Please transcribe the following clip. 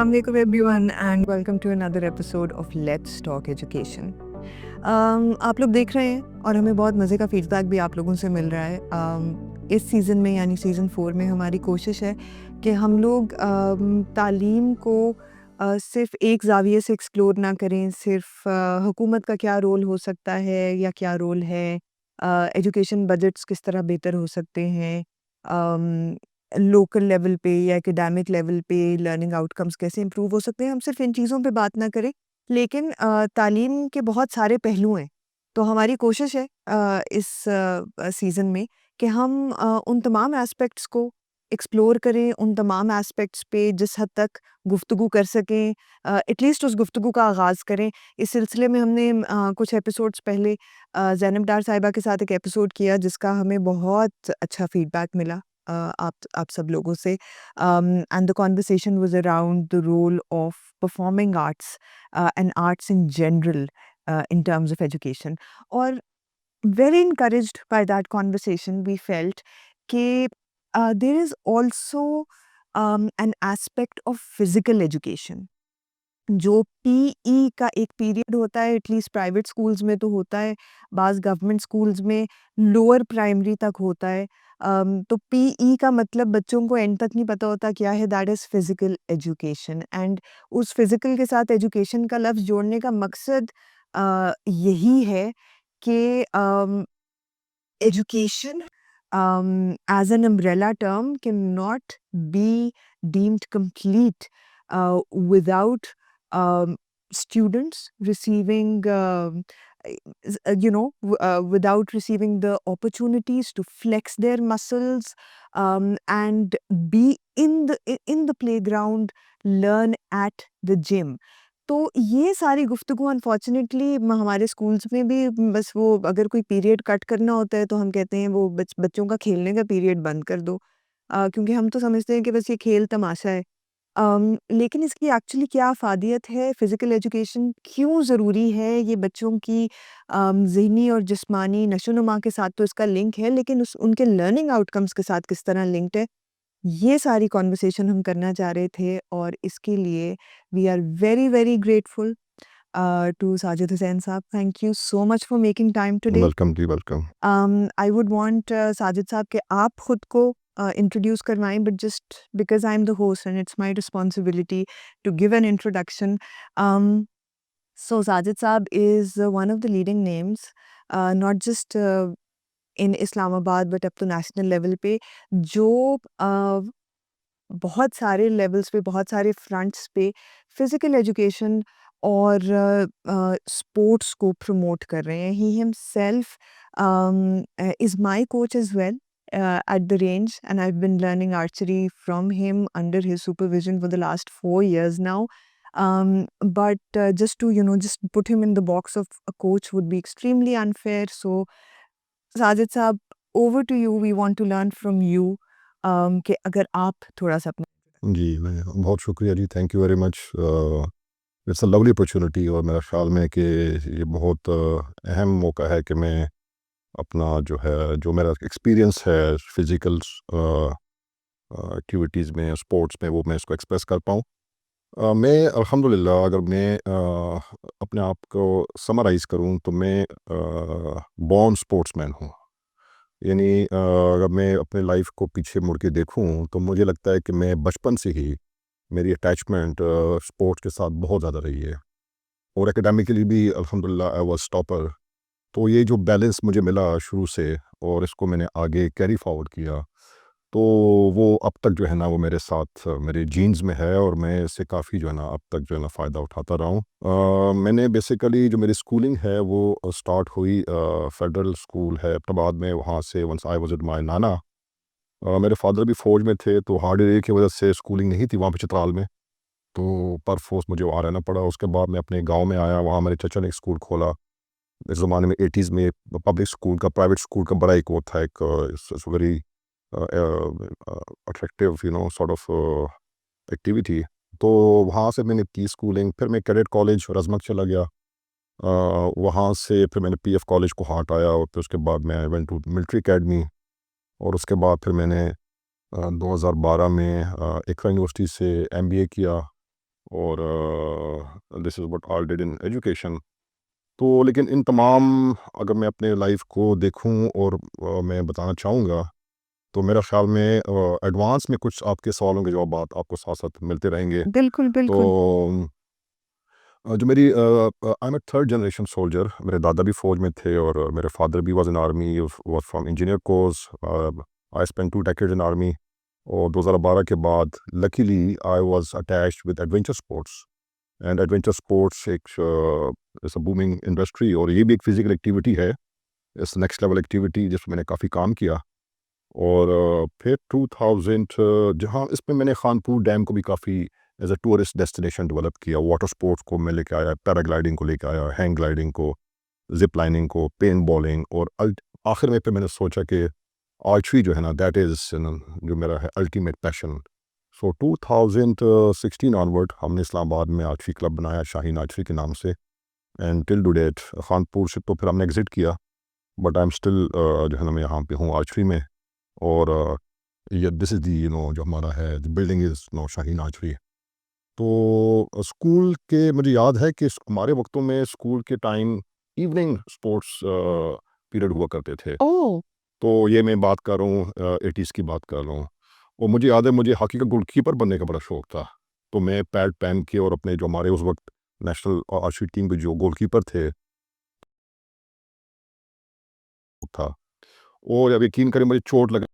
Assalamu alaikum everyone and welcome to another episode of Let's Talk Education. आप लोग देख रहे हैं और हमें बहुत मज़े का फीडबैक भी आप लोगों से मिल रहा है. इस सीज़न में यानी सीज़न 4 में हमारी कोशिश है कि हम लोग तालीम को सिर्फ एक ज़ाविये से एक्सप्लोर ना करें. सिर्फ हुकूमत का क्या रोल हो सकता है या क्या रोल है, एजुकेशन बजट्स किस तरह बेहतर हो सकते हैं, लोकल लेवल पे या एकेडमिक लेवल पे लर्निंग आउटकम्स कैसे इम्प्रूव हो सकते हैं. हम सिर्फ इन चीज़ों पे बात ना करें, लेकिन तालीम के बहुत सारे पहलू हैं. तो हमारी कोशिश है इस सीज़न में कि हम उन तमाम एस्पेक्ट्स को एक्सप्लोर करें, उन तमाम एस्पेक्ट्स पे जिस हद तक गुफ्तगू कर सकें, एटलीस्ट उस गुफ्तगू का आगाज़ करें. इस सिलसिले में हमने कुछ एपिसोड्स पहले ज़ैनब डार साहिबा के साथ एक एपिसोड किया जिसका हमें बहुत अच्छा फीडबैक मिला आप सब लोगों से. And the conversation was around the role of performing arts and arts in general in terms of education. Or very encouraged by that conversation, we felt that there is also an aspect of physical education. जो PE का एक period होता है, at least private schools में तो होता है, बाज़ गवर्नमेंट स्कूल्स में लोअर प्राइमरी तक होता है. तो पीई का मतलब बच्चों को एंड तक नहीं पता होता क्या है. That is physical education. And उस फिज़िकल के साथ एजुकेशन का लफ्ज़ जोड़ने का मकसद यही है कि education as an umbrella term cannot be deemed complete without students receiving without receiving the opportunities to flex their muscles and be in the playground, learn at the gym. तो ये सारी गुफ्तगू अनफॉर्चुनेटली हमारे स्कूल्स में भी बस वो अगर कोई पीरियड कट करना होता है तो हम कहते हैं वो बच्चों का खेलने का पीरियड बंद कर दो, क्योंकि हम तो समझते हैं कि बस ये खेल तमाशा है. लेकिन इसकी एक्चुअली क्या अफादियत है, फ़िज़िकल एजुकेशन क्यों ज़रूरी है, ये बच्चों की ज़हनी और जिस्मानी नशो-नुमा के साथ तो इसका लिंक है, लेकिन उनके लर्निंग आउटकम्स के साथ किस तरह लिंक्ड है, ये सारी कॉन्वर्सेशन हम करना चाह रहे थे. और इसके लिए we are very very grateful to Sajid Hussain साहब. Thank you so much for making time today. Welcome जी, welcome. I would want Sajid साहब कि आप खुद को इंट्रोड्यूस करवाएं, but just because I am the host and it's my responsibility to give an introduction. So Sajid Saab is one of the leading names, not just in Islamabad but up to national level पे, जो बहुत सारे levels पे, बहुत सारे fronts पे physical education और sports को प्रमोट कर रहे हैं. He himself is my coach as well at the range, and I've been learning archery from him under his supervision for the last 4 years now. But just to just put him in the box of a coach would be extremely unfair. So Sajid Saab, over to you. We want to learn from you. कि अगर आप थोड़ा सा अपना जी, मैं बहुत शुक्रिया जी, thank you very much. It's a lovely opportunity और मेरा ख्याल में कि ये बहुत अहम मौका है कि मैं अपना जो मेरा एक्सपीरियंस है फिज़िकल एक्टिविटीज़ में, स्पोर्ट्स में, वो मैं इसको एक्सप्रेस कर पाऊँ. मैं अल्हम्दुलिल्लाह अगर मैं अपने आप को समराइज़ करूँ तो मैं बॉर्न स्पोर्ट्समैन हूँ. यानी अगर मैं अपने लाइफ को पीछे मुड़ के देखूं तो मुझे लगता है कि मैं बचपन से ही मेरी अटैचमेंट स्पोर्ट्स के साथ बहुत ज़्यादा रही है और एकेडमिकली भी अल्हम्दुलिल्लाह आई वाज टॉपर. तो ये जो बैलेंस मुझे मिला शुरू से और इसको मैंने आगे कैरी फॉरवर्ड किया, तो वो अब तक जो है ना वो मेरे साथ मेरे जीन्स में है और मैं इससे काफ़ी जो है ना अब तक जो है ना फ़ायदा उठाता रहा हूँ. मैंने बेसिकली जो मेरी स्कूलिंग है वो स्टार्ट हुई फेडरल स्कूल है अब्टाबाद में. वहाँ से once I was with my नाना. मेरे फादर भी फ़ौज में थे तो हार्ड एरिया की वजह से स्कूलिंग नहीं थी वहाँ पे चित्राल में, तो पर फोर्स मुझे वहाँ रहना पड़ा. उसके बाद मैं अपने गाँव में आया, वहाँ मेरे चचा ने एक स्कूल खोला. इस ज़माने में 80s में पब्लिक स्कूल का, प्राइवेट स्कूल का बड़ा एक वो था, एक very attractive sort of activity. तो वहाँ से मैंने की स्कूलिंग. फिर मैं कैडेट कॉलेज रज़मत चला गया. वहाँ से फिर मैंने पीएफ कॉलेज को हाट आया और फिर उसके बाद मैं वेंट टू मिलिट्री एकेडमी. और उसके बाद फिर मैंने 2012 में इकरा यूनिवर्सिटी से एमबीए किया. और this is what I did in education. तो लेकिन इन तमाम अगर मैं अपने लाइफ को देखूं और मैं बताना चाहूँगा, तो मेरा ख्याल में एडवांस में कुछ आपके सवालों के जवाब आपको साथ साथ मिलते रहेंगे। बिल्कुल, तो बिल्कुल। जो मेरी I am a third generation soldier. मेरे दादा भी फ़ौज में थे और मेरे फादर भी was in army, was from engineer course. I spent 2 decades in army और 2012 के बाद luckily I was attached with adventure sports. And adventure sports एक इज़ अ बूमिंग इंडस्ट्री और ये भी एक फ़िज़िकल एक्टिविटी है। इट्स नेक्स्ट लेवल एक्टिविटी जिसमें मैंने काफ़ी काम किया। और फिर 2000 जहाँ इसमें मैंने खानपुर डैम को भी काफ़ी as a tourist destination develop किया। वाटर स्पोर्ट्स को मैं लेके आया, पैराग्लाइडिंग को लेके आया, हैंग ग्लाइडिंग को, जिप लाइनिंग को, पेन बॉलिंग और आखिर में फिर मैंने सोचा कि आर्चरी जो है ना, दैट इज़ जो मेरा है अल्टीमेट पैशन। सो 2016 ऑनवर्ड हमने इस्लामाबाद में आर्चरी क्लब बनाया शाहीन आर्चरी के नाम से। And till to date Khanpur से तो फिर हमने एग्जिट किया, बट आई एम स्टिल जो है ना मैं यहाँ पे हूँ आर्चरी में। और ये दिस इज़ दी जो हमारा है the building is Shaheen archery. तो स्कूल के मुझे याद है कि हमारे वक्तों में स्कूल के टाइम इवनिंग स्पोर्ट्स पीरियड हुआ करते थे। ओह! तो ये मैं बात कर रहा हूँ 80s की बात कर रहा हूँ। और मुझे याद है मुझे हॉकी का गोलकीपर बनने का बड़ा शौक था। तो मैं पैड पहन के और अपने जो हमारे उस वक्त नेशनल आर्चरी टीम के जो गोलकीपर थे था। और अब यकीन करें मुझे चोट लग